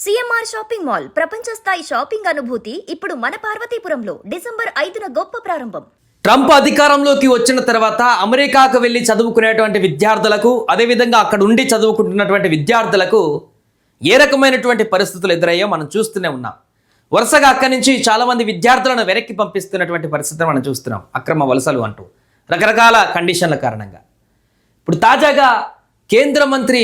CMR shopping mall ప్రపంచ స్థాయి shopping అనుభూతి ఇప్పుడు మన పార్వతీపురంలో డిసెంబర్ 5న గొప్ప ప్రారంభం. ట్రంప్ అధికారంలోకి వచ్చిన తర్వాత అమెరికాకు వెళ్ళి చదువుకునేటువంటి విద్యార్థులకు, అదేవిధంగా అక్కడ ఉండి చదువుకుంటున్నటువంటి విద్యార్థులకు ఏ రకమైనటువంటి పరిస్థితులు ఎదురయ్యో మనం చూస్తూనే ఉన్నాం. వరుసగా అక్కడి నుంచి చాలామంది విద్యార్థులను వెనక్కి పంపిస్తున్నటువంటి పరిస్థితిని మనం చూస్తున్నాం. అక్రమ వలసలు అంటూ రకరకాల కండిషన్ల కారణంగా. ఇప్పుడు తాజాగా కేంద్ర మంత్రి,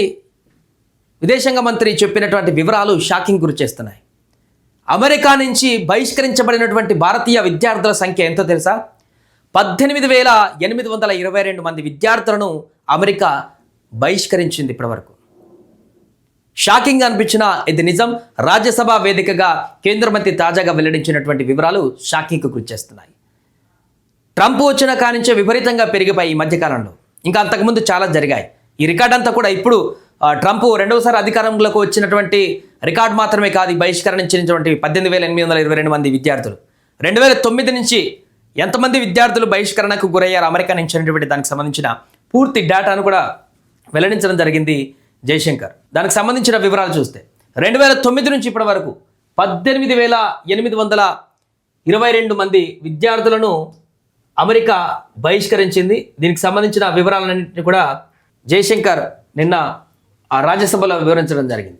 విదేశాంగ మంత్రి చెప్పినటువంటి వివరాలు షాకింగ్ గురి చేస్తున్నాయి. అమెరికా నుంచి బహిష్కరించబడినటువంటి భారతీయ విద్యార్థుల సంఖ్య ఎంతో తెలుసా? 18,822 మంది విద్యార్థులను అమెరికా బహిష్కరించింది ఇప్పటివరకు. షాకింగ్ అనిపించిన ఇది నిజం. రాజ్యసభ వేదికగా కేంద్ర మంత్రి తాజాగా వెల్లడించినటువంటి వివరాలు షాకింగ్కు గురి చేస్తున్నాయి. ట్రంప్ వచ్చిన కానించే విపరీతంగా పెరిగిపోయి ఈ మధ్యకాలంలో. ఇంకా అంతకుముందు చాలా జరిగాయి. ఈ రికార్డ్ అంతా కూడా ఇప్పుడు ట్రంప్ రెండవసారి అధికారంలోకి వచ్చినటువంటి రికార్డు మాత్రమే కాదు. బహిష్కరించినటువంటి 18,822 మంది విద్యార్థులు 2009 నుంచి ఎంతమంది విద్యార్థులు బహిష్కరణకు గురయ్యారు అమెరికా నుంచి అనేటువంటి దానికి సంబంధించిన పూర్తి డేటాను కూడా వెల్లడించడం జరిగింది జయశంకర్. దానికి సంబంధించిన వివరాలు చూస్తే 2009 నుంచి ఇప్పటి వరకు 18,822 మంది విద్యార్థులను అమెరికా బహిష్కరించింది. దీనికి సంబంధించిన వివరాలన్నింటినీ కూడా జయశంకర్ నిన్న రాజ్యసభలో వివరించడం జరిగింది.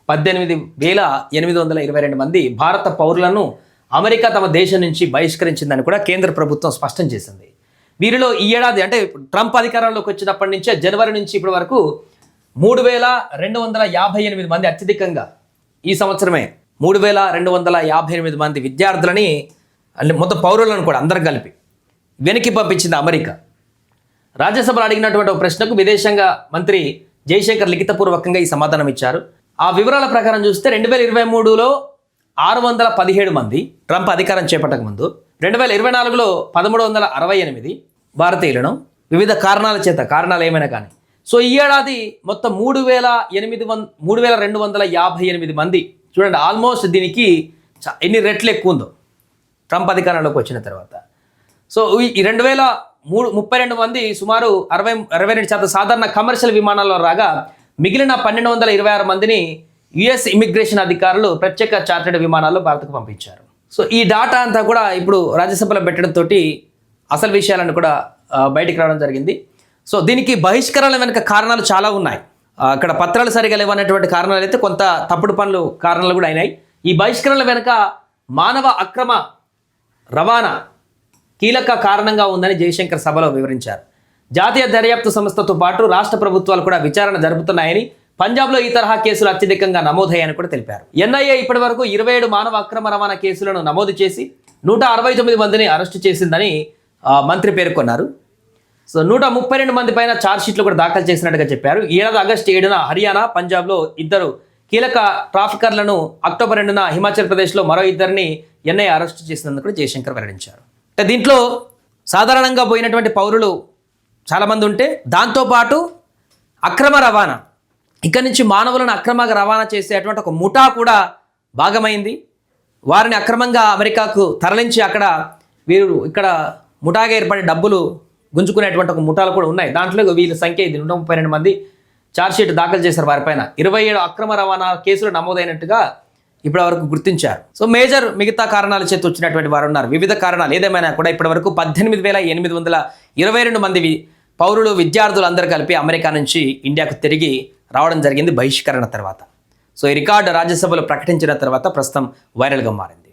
18,822 మంది భారత పౌరులను అమెరికా తమ దేశం నుంచి బహిష్కరించిందని కూడా కేంద్ర ప్రభుత్వం స్పష్టం చేసింది. వీరిలో ఈ ఏడాది అంటే ట్రంప్ అధికారంలోకి వచ్చినప్పటి నుంచే జనవరి నుంచి ఇప్పటి వరకు 3,258 మంది, అత్యధికంగా ఈ సంవత్సరమే 3,258 మంది విద్యార్థులని, మొత్తం పౌరులను కూడా అందరు కలిపి వెనక్కి పంపించింది అమెరికా. రాజ్యసభలో అడిగినటువంటి ఒక ప్రశ్నకు విదేశాంగ మంత్రి జయశంకర్ లిఖితపూర్వకంగా ఈ సమాధానం ఇచ్చారు. ఆ వివరాల ప్రకారం చూస్తే 2023లో 617 మంది ట్రంప్ అధికారం చేపట్టక ముందు, 2024లో 1368 భారతీయులను వివిధ కారణాల చేత, కారణాలు ఏమైనా కానీ. సో ఈ ఏడాది మొత్తం 3,258 మంది. చూడండి, ఆల్మోస్ట్ దీనికి ఎన్ని రెట్లు ఎక్కువ ఉందో ట్రంప్ అధికారంలోకి వచ్చిన తర్వాత. సో ఈ 2032 మంది, సుమారు 62% సాధారణ కమర్షియల్ విమానాల్లో రాగా, మిగిలిన 1,226 మందిని యుఎస్ ఇమిగ్రేషన్ అధికారులు ప్రత్యేక చార్టెడ్ విమానాల్లో భారత్కు పంపించారు. సో ఈ డాటా అంతా కూడా ఇప్పుడు రాజ్యసభలో పెట్టడంతో అసలు విషయాలను కూడా బయటికి రావడం జరిగింది. సో దీనికి బహిష్కరణల వెనుక కారణాలు చాలా ఉన్నాయి. అక్కడ పత్రాలు సరిగా లేవనేటువంటి కారణాలు అయితే, కొంత తప్పుడు పనులు కారణాలు కూడా అయినాయి. ఈ బహిష్కరణల వెనుక మానవ అక్రమ రవాణా కీలక కారణంగా ఉందని జయశంకర్ సభలో వివరించారు. జాతీయ దర్యాప్తు సంస్థతో పాటు రాష్ట్ర ప్రభుత్వాలు కూడా విచారణ జరుపుతున్నాయని, పంజాబ్లో ఈ తరహా కేసులు అత్యధికంగా నమోదయ్యాయని కూడా తెలిపారు. ఎన్ఐఏ ఇప్పటి వరకు 27 మానవ అక్రమ రవాణా కేసులను నమోదు చేసి 169 మందిని అరెస్టు చేసిందని మంత్రి పేర్కొన్నారు. సో 132 మంది పైన ఛార్జ్షీట్లు కూడా దాఖలు చేసినట్టుగా చెప్పారు. ఈ ఏడాది ఆగస్టు 7న హర్యానా, పంజాబ్లో 2 కీలక ట్రాఫికర్లను, అక్టోబర్ 2న హిమాచల్ ప్రదేశ్లో మరో 2ని ఎన్ఐఏ అరెస్టు చేసినందుకు కూడా జయశంకర్ వెల్లడించారు. అంటే దీంట్లో సాధారణంగా పోయినటువంటి పౌరులు చాలామంది ఉంటే, దాంతోపాటు అక్రమ రవాణా, ఇక్కడి నుంచి మానవులను అక్రమంగా రవాణా చేసేటువంటి ఒక ముఠా కూడా భాగమైంది. వారిని అక్రమంగా అమెరికాకు తరలించి అక్కడ వీరు ఇక్కడ ముఠాగా ఏర్పడే డబ్బులు గుంజుకునేటువంటి ఒక ముఠాలు కూడా ఉన్నాయి. దాంట్లో వీళ్ళ సంఖ్య 132 మంది ఛార్జ్షీట్ దాఖలు చేశారు. వారిపైన 27 అక్రమ రవాణా కేసులు నమోదైనట్టుగా ఇప్పటి వరకు గుర్తించారు. సో మేజర్ మిగతా కారణాల చేత వచ్చినటువంటి వారు ఉన్నారు. వివిధ కారణాలు ఏదేమైనా కూడా ఇప్పటి వరకు 18,822 మంది పౌరులు, విద్యార్థులు అందరూ కలిపి అమెరికా నుంచి ఇండియాకు తిరిగి రావడం జరిగింది బహిష్కరణ తర్వాత. సో ఈ రికార్డు రాజ్యసభలో ప్రకటించిన తర్వాత ప్రస్తుతం వైరల్గా మారింది.